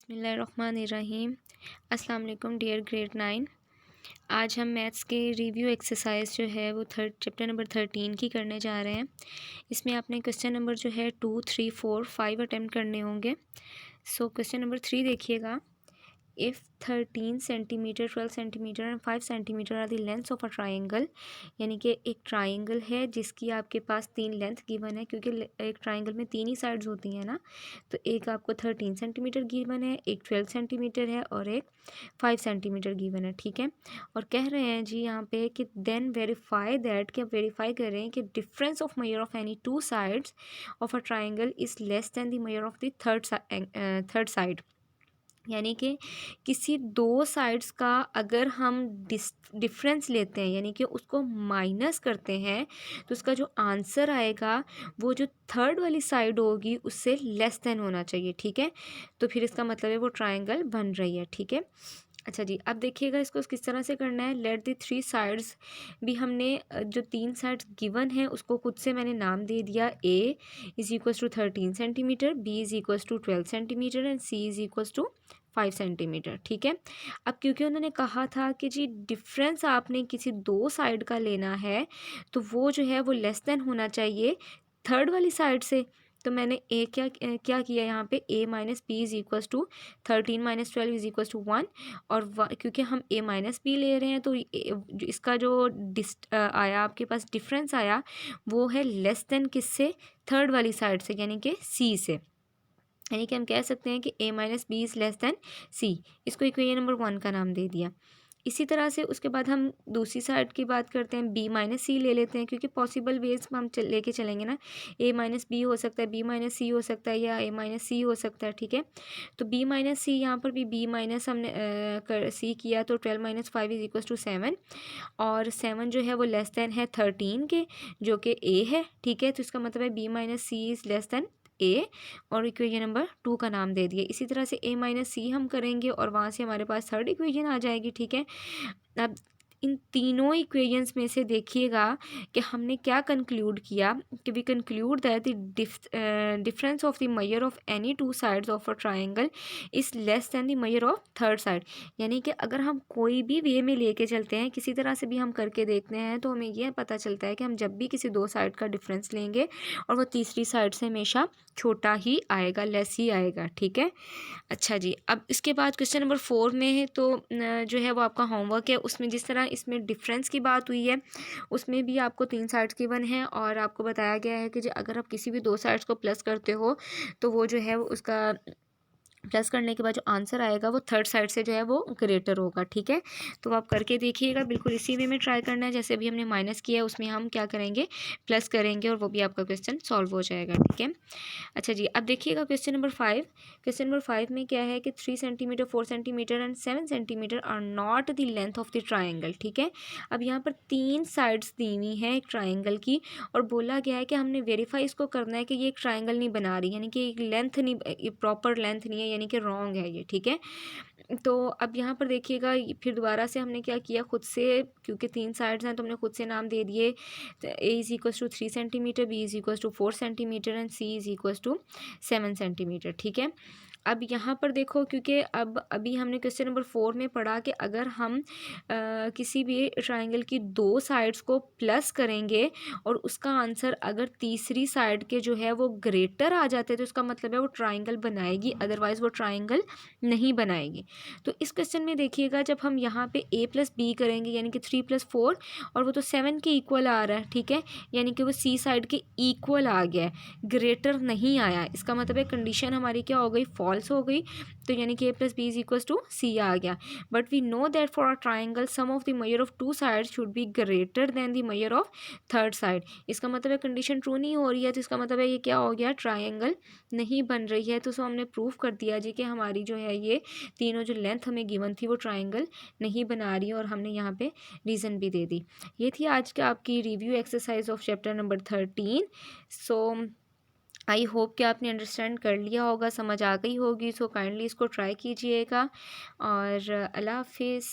बिस्मिल्लाहिर्रहमानिर्रहीम। अस्सलाम वालेकुम डियर ग्रेड 9। आज हम मैथ्स के रिव्यू एक्सरसाइज जो है वो चैप्टर नंबर 13 की करने जा रहे हैं। इसमें आपने क्वेश्चन नंबर जो है 2, 3, 4, 5 अटैम्प्ट करने होंगे। सो क्वेश्चन नंबर 3 देखिएगा। If 13 centimetre, 12 centimetre and 5 centimetre are the lengths of a triangle, यानी कि एक ट्राइंगल है जिसकी आपके पास 3 लेंथ गिवन है, क्योंकि एक ट्राइंगल में 3 ही साइड्स होती हैं ना। तो एक आपको 13 सेंटीमीटर गिवन है, एक 12 सेंटीमीटर है और एक 5 सेंटीमीटर गिवन है, ठीक है। और कह रहे हैं जी यहाँ पे कि देन वेरीफाई दैट, कि आप वेरीफाई कर रहे हैं कि difference of major of any two sides of a triangle is less than the measure of the third side. यानी कि किसी दो साइड्स का अगर हम डिफरेंस लेते हैं, यानी कि उसको माइनस करते हैं, तो उसका जो आंसर आएगा वो जो थर्ड वाली साइड होगी उससे लेस देन होना चाहिए, ठीक है। तो फिर इसका मतलब है वो ट्रायंगल बन रही है, ठीक है। अच्छा जी, अब देखिएगा इसको किस तरह से करना है। लेट द 3 साइड्स भी हमने जो 3 साइड्स गिवन है उसको खुद से मैंने नाम दे दिया। A is equals to 13 centimetre, B is equals to 12 centimetre and C is equals to 5 centimetre, ठीक है। अब क्योंकि उन्होंने कहा था कि जी डिफरेंस आपने किसी दो साइड का लेना है, तो वो जो है वो लेस देन होना चाहिए थर्ड वाली साइड से। तो मैंने ए क्या किया यहाँ पे, A minus B is equals to 13 minus 12 is equals to 1। और क्योंकि हम ए माइनस बी ले रहे हैं तो इसका जो आया आपके पास डिफरेंस आया वो है लेस देन किससे, थर्ड वाली साइड से, यानी कि सी से। यानी कि हम कह सकते हैं कि a minus B is less than C. इसको इक्वेशन नंबर 1 का नाम दे दिया। इसी तरह से उसके बाद हम दूसरी साइड की बात करते हैं, b माइनस सी ले लेते हैं, क्योंकि पॉसिबल वेज हम लेके चलेंगे ना। a माइनस बी हो सकता है, b माइनस सी हो सकता है, या a माइनस सी हो सकता है, ठीक है। तो b माइनस सी, यहाँ पर भी b माइनस हमने सी किया तो 12 माइनस 5 इज इक्वल टू 7। और 7 जो है वो लेस दैन है 13 के, जो कि a है, ठीक है। तो इसका मतलब है b minus C is less than A, और इक्वेशन नंबर 2 का नाम दे दिया। इसी तरह से a माइनस सी हम करेंगे और वहाँ से हमारे पास थर्ड इक्वेशन आ जाएगी, ठीक है। अब इन तीनों इक्वेशंस में से देखिएगा कि हमने क्या कंक्लूड किया, कि we conclude that the difference of the measure of any two sides of a triangle is less than the measure of third side. यानी कि अगर हम कोई भी वे में लेके चलते हैं, किसी तरह से भी हम करके देखते हैं, तो हमें यह पता चलता है कि हम जब भी किसी दो साइड का डिफरेंस लेंगे और वो तीसरी साइड से हमेशा छोटा ही आएगा, लेस ही आएगा, ठीक है। अच्छा जी, अब इसके बाद क्वेश्चन नंबर 4 में है, तो जो है वो आपका होमवर्क है। उसमें जिस तरह इसमें डिफरेंस की बात हुई है, उसमें भी आपको 3 साइड्स गिवन है और आपको बताया गया है कि जो अगर आप किसी भी दो साइड्स को प्लस करते हो तो वो जो है वो उसका प्लस करने के बाद जो आंसर आएगा वो थर्ड साइड से जो है वो ग्रेटर होगा, ठीक है। तो आप करके देखिएगा, बिल्कुल इसी वे में ट्राई करना है। जैसे अभी हमने माइनस किया है उसमें हम क्या करेंगे, प्लस करेंगे, और वो भी आपका क्वेश्चन सॉल्व हो जाएगा, ठीक है। अच्छा जी, अब देखिएगा क्वेश्चन नंबर 5। क्वेश्चन नंबर 5 में क्या है कि 3 centimetre, 4 centimetre and 7 centimetre are not the length of the triangle, ठीक है। अब यहाँ पर 3 साइड्स दी हुई हैं एक ट्राइंगल की, और बोला गया है कि हमने वेरीफाई इसको करना है कि ये एक ट्राइंगल नहीं बना रही, यानी कि एक लेंथ नहीं, प्रॉपर लेंथ नहीं है, यानी कि रॉन्ग है ये, ठीक है। तो अब यहाँ पर देखिएगा, फिर दोबारा से हमने क्या किया खुद से, क्योंकि 3 साइड्स हैं तो हमने खुद से नाम दे दिए। A is equals to 3 centimetre, B is equals to 4 centimetre and C is equals to 7 centimetre, ठीक है। अब यहाँ पर देखो, क्योंकि अब अभी हमने क्वेश्चन नंबर 4 में पढ़ा कि अगर हम किसी भी ट्राइंगल की दो साइड्स को प्लस करेंगे और उसका आंसर अगर तीसरी साइड के जो है वो ग्रेटर आ जाते हैं, तो इसका मतलब है वो ट्राइंगल बनाएगी, अदरवाइज़ वो ट्राइंगल नहीं बनाएगी। तो इस क्वेश्चन में देखिएगा, जब हम यहाँ पे a प्लस बी करेंगे, यानी कि 3 प्लस 4, और वो तो 7 के इक्वल आ रहा है, ठीक है। यानी कि वो सी साइड के इक्वल आ गया है, ग्रेटर नहीं आया। इसका मतलब है कंडीशन हमारी क्या हो गई, फॉल्स हो गई। तो यानी कि a plus B is equal to C आ गया। But we know that for a triangle sum of the measure of two side should be greater than the measure of third side. इसका मतलब है कंडीशन ट्रू नहीं हो रही है, तो इसका मतलब है ये क्या हो गया, ट्राइंगल नहीं बन रही है। तो हमने प्रूफ कर दिया जी कि हमारी जो है ये तीनों जो लेंथ हमें गिवन थी वो ट्राइंगल नहीं बना रही है, और हमने यहाँ पे रीज़न भी दे दी। ये थी आज का आपकी review exercise of chapter number 13। So I hope कि आपने अंडरस्टैंड कर लिया होगा, समझ आ गई होगी। सो काइंडली इसको ट्राई कीजिएगा, और अल्लाह हाफिज़।